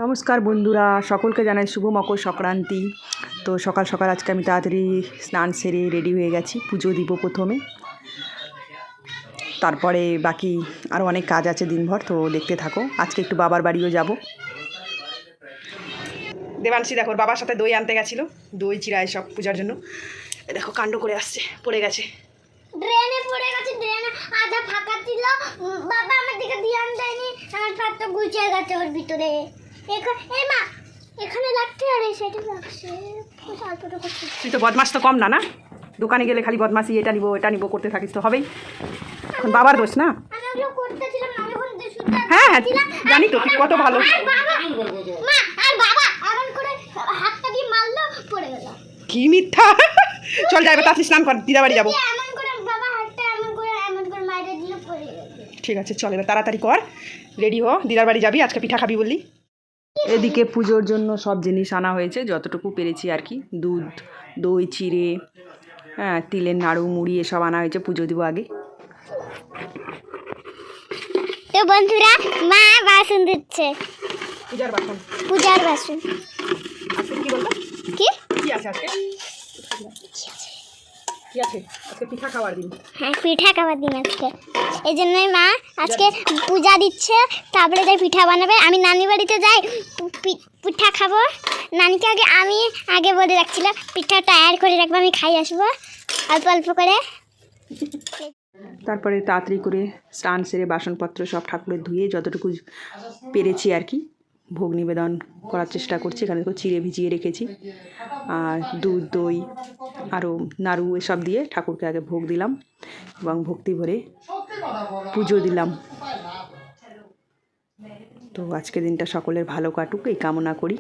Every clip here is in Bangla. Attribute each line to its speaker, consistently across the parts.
Speaker 1: নমস্কার বন্ধুরা, সকলকে জানাই শুভ মকর সংক্রান্তি। তো সকাল সকাল আজকে আমি তাড়াতাড়ি স্নান সেরে রেডি হয়ে গেছি। পুজো দিব প্রথমে, তারপরে বাকি আরও অনেক কাজ আছে দিনভর, তো দেখতে থাকো। আজকে একটু বাবার বাড়িও যাব। দেবাংশী দেখো বাবার সাথে দই আনতে গেছিলো, দই চিরায় সব পূজার জন্য। দেখো কাণ্ড করে আসছে, পড়ে গেছে,
Speaker 2: ড্রেনে পড়ে গেছে। ড্রেনে আধা ফাঁকা ছিল, বাবা আমার দিকে ধ্যান দেয়নি, আমার পাত্র গুছিয়ে গেছে ওর ভিতরে। এই মা এখানে লাগছে আর এই সাইডে লাগছে।
Speaker 1: তুই তো বদমাস তো কম না, না দোকানে গেলে খালি বদমাসি, এটা নিবো এটা নিবো করতে থাকিস তো হবেই। এখন বাবার দোষ না। হ্যাঁ জানি তো তুই কত ভালো। কি মিথ্যা। চল যাবে, তাড়াতাড়ি স্নান কর, দিদা বাড়ি যাবো। ঠিক আছে চল, এবার তাড়াতাড়ি কর, রেডি হ, দিদার বাড়ি যাবি। আজকে পিঠা খাবি বললি। এদিকে পুজোর জন্য সব জিনিস আনা হয়েছে, যতটুকু পেরেছি আর কি। দুধ, দই চিড়ে, হ্যাঁ তিলের নাড়ু, মুড়ি এসব আনা হয়েছে, পুজো দিব আগে।
Speaker 2: তো বন্ধুরা মা বাসন দিচ্ছে,
Speaker 1: পূজার বাসন।
Speaker 2: পূজার বাসন।
Speaker 1: আজকে কি বলতো,
Speaker 2: কি
Speaker 1: কি আছে আজকে? কি আছে আজকে? পিঠা খাওয়ার দিন।
Speaker 2: হ্যাঁ পিঠা খাওয়ার দিন আজকে, এই জন্যই মা আজকে পূজা দিচ্ছে, তারপরে যাই পিঠা বানাবে। আমি নানি বাড়িতে যাই, পিঠা খাবো। নানিকে আমি আগে বলে রাখছিলাম পিঠা তৈরি করে রাখবো, আমি খাই আসবো অল্প অল্প করে।
Speaker 1: তারপরে তাড়াতাড়ি করে স্নান সেরে বাসনপত্র সব ঠাকুরের ধুয়ে যতটুকু পেরেছি আর কি ভোগ নিবেদন করার চেষ্টা করছি। এখানে দেখো চিড়ে ভিজিয়ে রেখেছি, আর দুধ দই আরও নাড়ু এসব দিয়ে ঠাকুরকে আগে ভোগ দিলাম এবং ভক্তি ভরে পুজো দিলাম। তো আজকের দিনটা সকলের ভালো কাটুক এই কামনা করি।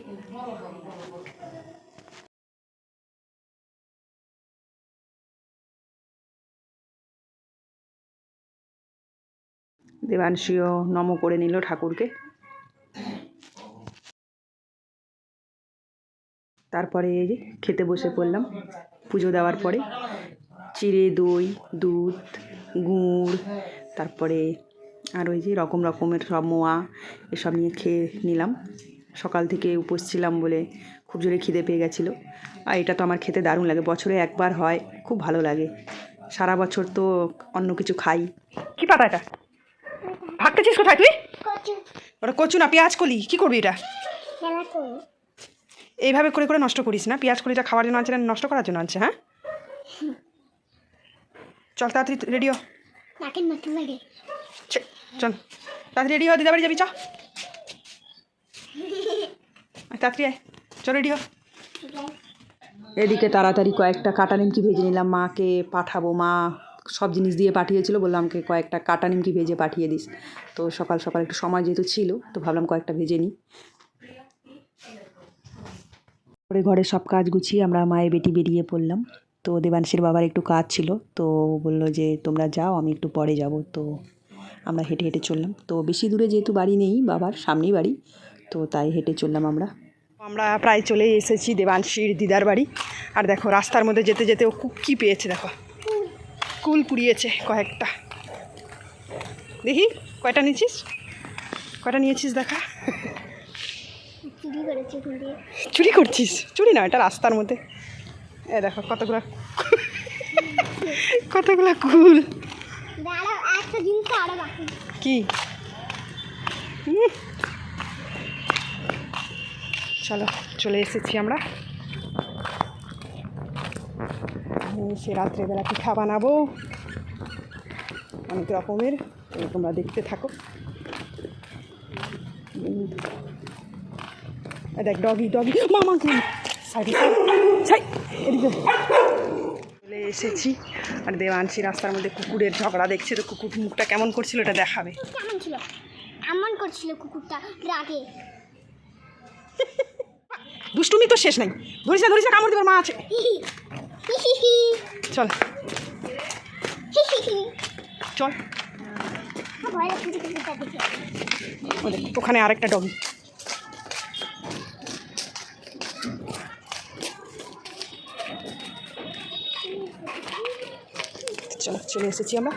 Speaker 1: দেবাংশীও নম করে নিল ঠাকুরকে। তারপরে এই যে খেতে বসে পড়লাম। পুজো দেওয়ার পরে চিড়ে দই দুধ গুড়, তারপরে আর ওই যে রকম রকমের সব মোয়া এসব নিয়ে খেয়ে নিলাম। সকাল থেকে উপোস ছিলাম বলে খুব জোরে খিদে পেয়ে গেছিলো। আর এটা তো আমার খেতে দারুণ লাগে, বছরে একবার হয়, খুব ভালো লাগে। সারা বছর তো অন্য কিছু খাই। কি পাতা এটা? ভাগতেছিস কোথায় তুই? ওটা কচু না পেঁয়াজ কলি, কি করবি এটা? এইভাবে করে করে নষ্ট করিস না, পেঁয়াজ কলিটা খাওয়ার জন্য আনছে না, নষ্ট করার জন্য আনছে। হ্যাঁ চল তাড়াতাড়ি রেডি হ। চল তাড়াতাড়ি রেডি হ, দিদা বাড়ি যাবি। চ তাড়াতাড়ি আয়, চল রেডি হ। এদিকে তাড়াতাড়ি কয়েকটা কাটা নিমকি ভেজে নিলাম, মাকে পাঠাবো। মা সব জিনিস দিয়ে পাঠিয়েছিল, বললাম আমাকে কয়েকটা কাটা নিমকি ভেজে পাঠিয়ে দিস। তো সকাল সকাল একটু সময় যেহেতু ছিল, তো ভাবলাম কয়েকটা ভেজে নিই। পরে ঘরের সব কাজ গুছিয়ে আমরা মায়ের বেটি বেরিয়ে পড়লাম। তো দেবাংশীর বাবার একটু কাজ ছিল, তো বললো যে তোমরা যাও, আমি একটু পরে যাব। তো আমরা হেঁটে হেঁটে চললাম। তো বেশি দূরে যেহেতু বাড়ি নেই, বাবার সামনেই বাড়ি, তো তাই হেঁটে চললাম। আমরা প্রায় চলে এসেছি দেবাংশীর দিদার বাড়ি। আর দেখো রাস্তার মধ্যে যেতে যেতে ও কী পেয়েছে, দেখো কুল পুড়িয়েছে কয়েকটা। দেখি কয়টা নিয়েছিস, কয়টা নিয়েছিস দেখা। চুরি করছিস? চুরি না, এটা রাস্তার মধ্যে। এ দেখো কতগুলো কতগুলো কুল। কি চলো চলে এসেছি আমরা। সে রাত্রেবেলা পিঠা বানাবো অনেক রকমের, তোমরা দেখতে থাকো। দেখ ডগি ডগি মামা কি এদিকে চলে এসেছি। আর দেবাংশী রাস্তার মধ্যে কুকুরের ঝগড়া দেখছে, তো কুকুর মুখটা কেমন করছিল এটা দেখাবে।
Speaker 2: কেমন ছিল? এমন করছিল কুকুরটা রাগে।
Speaker 1: দুষ্টুমি তো শেষ নাই। ধরিস না ধরিস না, কামড় দেবার মা আছে। চল চল, ওখানে আরেকটা ডগি। চলো চলে এসেছি আমরা।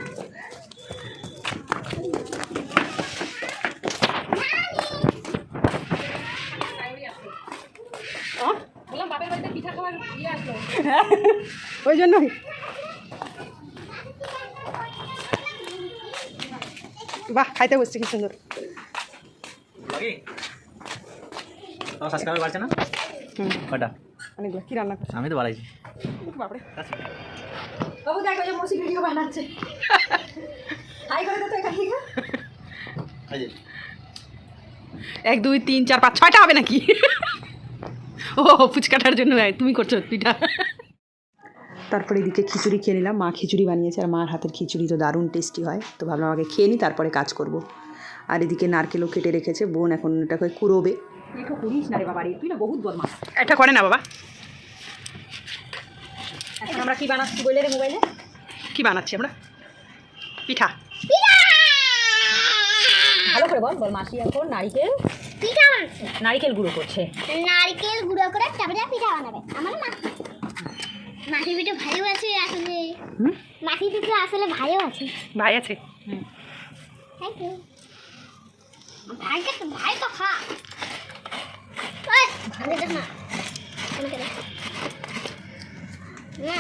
Speaker 1: ওই জন্যই বাহ, খাইতে বসছে কি সুন্দর।
Speaker 3: সাবস্ক্রাইবার বাড়ছে না কটা?
Speaker 1: অনেকগুলো কি রান্না করছে
Speaker 3: আমি তো বাড়াইছি।
Speaker 1: বাপরে,
Speaker 4: বাবু দেখো যে মৌসি ভিডিও বানাচ্ছে। হাই করে দে তো এখান থেকে।
Speaker 1: 1 2 3 4 5 6টা হবে নাকি? ও ফুচকাটার জন্য তুমি করছো পিঠা। তারপরে এদিকে খিচুড়ি খেয়ে নিলাম। মা খিচুড়ি বানিয়েছে, আর মার হাতের খিচুড়ি তো দারুণ টেস্টি হয়। তো ভাবলাম আগে খেয়ে নিই, তারপরে কাজ করব। আর এদিকে নারকেলও কেটে রেখেছে, বোন এখন এটাকে কুড়োবে।
Speaker 4: একটু করিস না রে বাবা রে, তুই না বহুত বদমাস।
Speaker 1: এটা করে না বাবা।
Speaker 4: এখন আমরা কি বানাচ্ছি বলে রে মোবাইলে?
Speaker 1: কি বানাচ্ছি আমরা? পিঠা।
Speaker 4: ভালো করে বল, বল মাসি এখন নারকেল
Speaker 2: পিঠা বানাচ্ছে,
Speaker 4: নারকেল গুঁড়ো করছে।
Speaker 2: নারকেল গুঁড়ো করে তারপরে পিঠা বানাবে। আমার মাটির পিঠে ভাইও আছে আসলে। মাটির পিঠে আসলে ভাইও আছে।
Speaker 1: ভাই আছে।
Speaker 2: Thank you. ভাই তো খা। ভালো দেখ না। না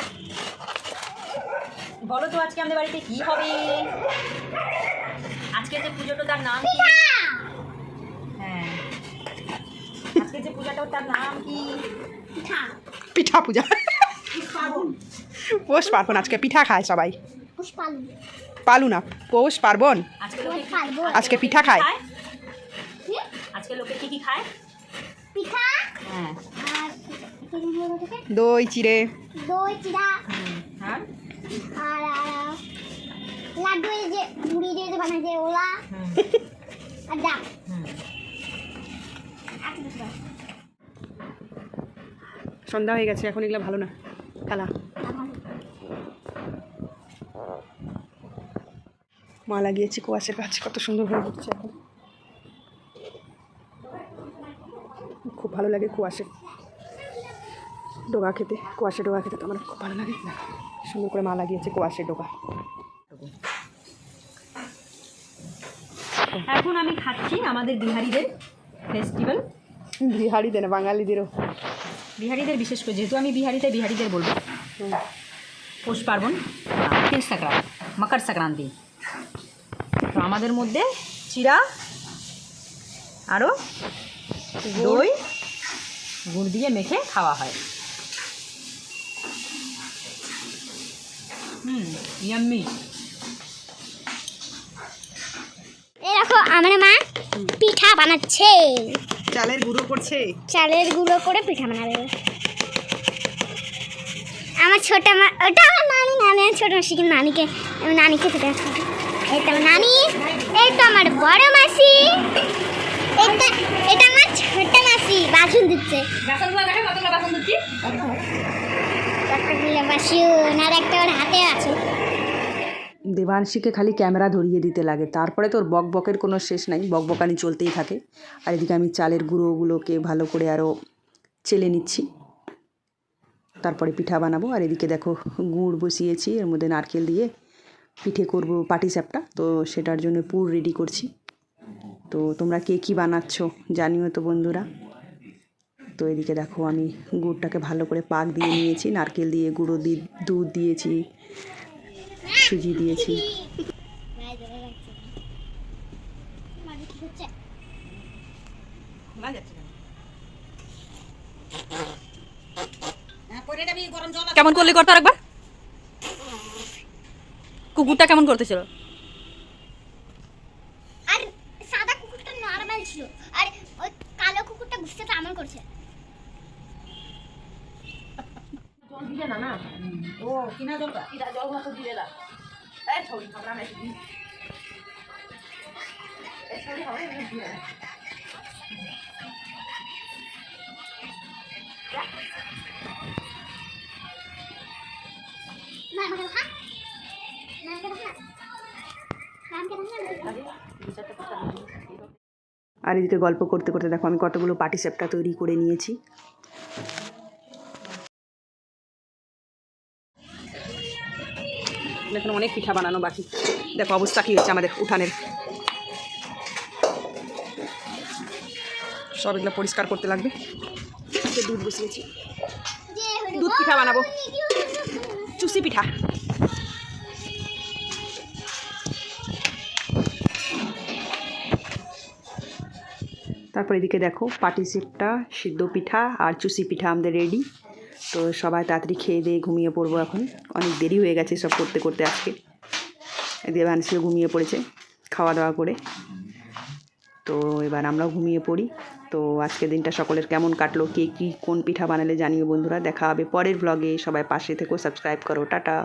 Speaker 4: বলো তো আজকে আমাদের বাড়িতে কি হবে? আজকে যে পুজোটা তার নাম কি? হ্যাঁ, আজকে যে পূজাটা তার নাম কি?
Speaker 2: পিঠা।
Speaker 1: পিঠা পূজা। পৌষ পার্বণ, আজকে পিঠা খায় সবাই।
Speaker 2: পুষ্পালু।
Speaker 1: পালু না, পৌষ পার্বণ।
Speaker 4: আজকে লোকে
Speaker 1: আজকে পিঠা খায়।
Speaker 4: আজকে লোকে কি খায়?
Speaker 2: পিঠা
Speaker 4: হ্যাঁ,
Speaker 2: আর
Speaker 1: দই চিড়ে,
Speaker 2: দই চিড়া
Speaker 4: হ্যাঁ,
Speaker 2: আর লাড্ডু এই যে মুড়ি দিয়ে যে বানায় যে ওলা আর ডাব।
Speaker 1: সন্ধ্যা হয়ে গেছে, এখন এগুলো ভালো না খেলা। মা লাগিয়েছি কুয়াশের গাছ, কত সুন্দর হয়ে উঠছে এখন। খুব ভালো লাগে কুয়াশে ডোগা খেতে। কুয়াশে ডোগা খেতে তো আমার খুব ভালো লাগে। সুন্দর করে মা লাগিয়েছে কুয়াশে ডোগা।
Speaker 4: এখন আমি খাচ্ছি আমাদের বিহারিদের ফেস্টিভ্যাল।
Speaker 1: বিহারিদের না, বাঙালিদেরও।
Speaker 4: বিহারিদের বিশেষ করে, যেহেতু আমি বিহারিতে বিহারিদের বলবো। পৌষ পার্বণ, তিল সংক্রান্তি, মকর সংক্রান্তি। তো আমাদের মধ্যে চিড়া আরও দই গুড় দিয়ে মেখে খাওয়া হয়। ইয়াম্মি।
Speaker 2: এই দেখো আমার মা পিঠা বানাচ্ছে।
Speaker 1: চালের গুঁড়ো করছে।
Speaker 2: চালের গুঁড়ো করে পিঠা বানাবে। আমার ছোট মা, ওটা আমার নানি, নানি ছোট মাসি, কিন্তু নানিকে আমি নানিকে সেটা। এই তো নানি, এই তো আমার বড় মাসি, এটা আমার ছোট মাসি বাসন দিচ্ছে। একটা গুলো বাসন আর একটা ওর হাতে আছে।
Speaker 1: দেবাংশীকে খালি ক্যামেরা ধরিয়ে দিতে লাগে, তারপরে তোর বক বকের কোনো শেষ নাই, বকবকানি চলতেই থাকে। আর এদিকে আমি চালের গুঁড়োগুলোকে ভালো করে আরও চেলে নিচ্ছি, তারপরে পিঠা বানাবো। আর এদিকে দেখো গুড় বসিয়েছি, এর মধ্যে নারকেল দিয়ে পিঠে করব পাটিসাপটা। তো সেটার জন্য পুর রেডি করছি। তো তোমরা কে কী বানাচ্ছ জানিও তো বন্ধুরা। তো এদিকে দেখো আমি গুড়টাকে ভালো করে পাক দিয়ে নিয়েছি, নারকেল দিয়ে, গুঁড়ো দিয়ে, দুধ দিয়েছি, সুজি দিয়েছি।
Speaker 4: কেমন করলে করতো আরেকবার? কুকুরটা কেমন করতেছিল?
Speaker 2: আর সাদা কুকুরটা নরমাল ছিল, আর ওই কালো কুকুরটা গুছতে আমল করছে।
Speaker 4: জল দিলে না, না ও কিনা জলটা, কিনা জল মতো দিলে না। এই ছবি আমরা নাই দিই, এই ছবি হবে না দিলে না।
Speaker 2: না না খা না না খা কাম করে না।
Speaker 1: আর এদিকে গল্প করতে করতে দেখো আমি কতগুলো পাটিসাপটা তৈরি করে নিয়েছি। এখন অনেক পিঠা বানানো বাকি। দেখো অবস্থা কী হচ্ছে আমাদের উঠানের, সব এগুলো পরিষ্কার করতে লাগবে। দুধ বসিয়েছি, দুধ পিঠা বানাবো, চুষি পিঠা। তারপর এদিকে দেখো পাটিসাপটা, সিদ্ধ পিঠা আর চুষি পিঠা আমাদের রেডি। তো সবাই তাড়াতাড়ি খেয়ে দিয়ে ঘুমিয়ে পড়বো, এখন অনেক দেরি হয়ে গেছে সব করতে করতে আজকে। এদিকে ভানসিও ঘুমিয়ে পড়েছে খাওয়া দাওয়া করে। তো এবার আমরাও ঘুমিয়ে পড়ি। তো আজকের দিনটা সকলের কেমন কাটলো, কে কী কোন পিঠা বানালে জানিও বন্ধুরা। দেখা হবে পরের ব্লগে, সবাই পাশে থেকো, সাবস্ক্রাইব করো, টাটা।